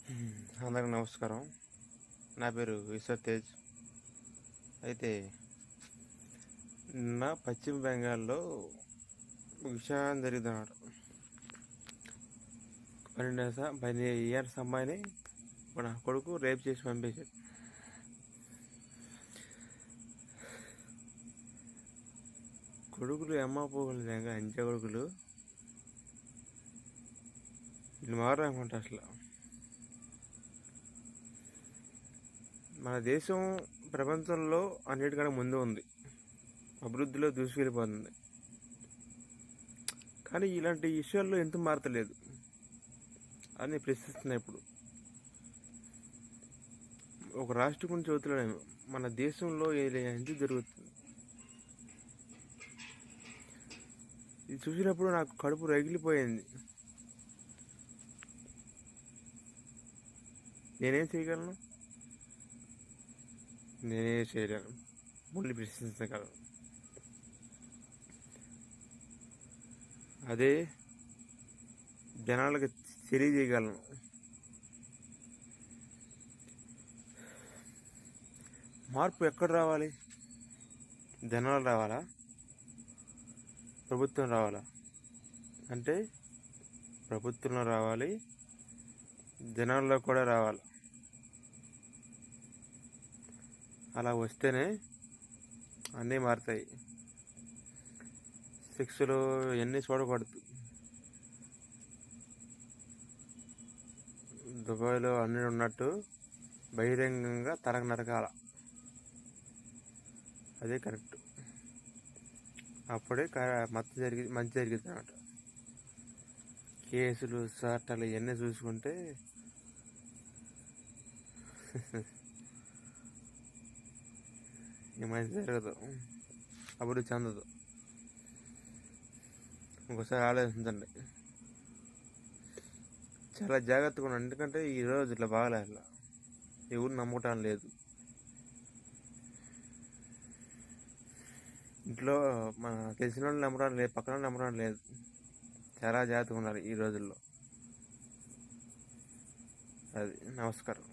అందరికి నమస్కారం. నా పేరు ఈశ్వర్ తేజ్. అయితే నిన్న పశ్చిమ బెంగాల్లో విషయం జరిగిందన్నమాట. 12 ఇయర్స్ అమ్మాయిని మన కొడుకు రేప్ చేసి పంపేశాడు. కొడుకులు అమ్మ పోగలు అంచె కొడుకులు వీళ్ళు మారనుకుంట. అసలు మన దేశం ప్రపంచంలో అన్నిటికన్నా ముందు ఉంది, అభివృద్ధిలో దూసుకెళ్ళిపోతుంది. కానీ ఇలాంటి విషయాల్లో ఎందుకు మారతలేదు అని ప్రశ్నిస్తున్నాయి. ఇప్పుడు ఒక రాష్ట్రం గురించి చదువుతున్నాను, మన దేశంలో ఎందుకు జరుగుతుంది ఇది చూసినప్పుడు నాకు కడుపు రగిలిపోయింది. నేనేం చేయగలను? నేనే చేయలేను, మళ్ళీ ప్రశ్నించగలను. అదే జనాలకు తెలియజేయగలను. మార్పు ఎక్కడ రావాలి? జనాలు రావాలా? ప్రభుత్వం రావాలా? అంటే ప్రభుత్వంలో రావాలి, జనాల్లో కూడా రావాలి. అలా వస్తేనే అన్నీ మారుతాయి. సెక్స్లు ఎన్ని చూడకూడదు. దుబాయ్లో అన్నీ ఉన్నట్టు బహిరంగంగా తలకు నరకాల. అదే కరెక్ట్. అప్పుడే మంచి జరిగింది అన్నమాట. కేసులు చట్టాలు ఇవన్నీ చూసుకుంటే ఈ మంచి జరగదు, అభివృద్ధి చెందదు. ఇంకోసారి ఆలోచించండి, చాలా జాగ్రత్తగా ఉండండి. ఎందుకంటే ఈరోజు ఇట్లా బాగలేదు, ఎవరు నమ్మటం లేదు. ఇంట్లో మన తెలిసిన వాళ్ళు నమ్మడం లేదు, పక్కన నమ్మడం లేదు. చాలా జాగ్రత్తగా ఉండాలి ఈ రోజుల్లో. అది నమస్కారం.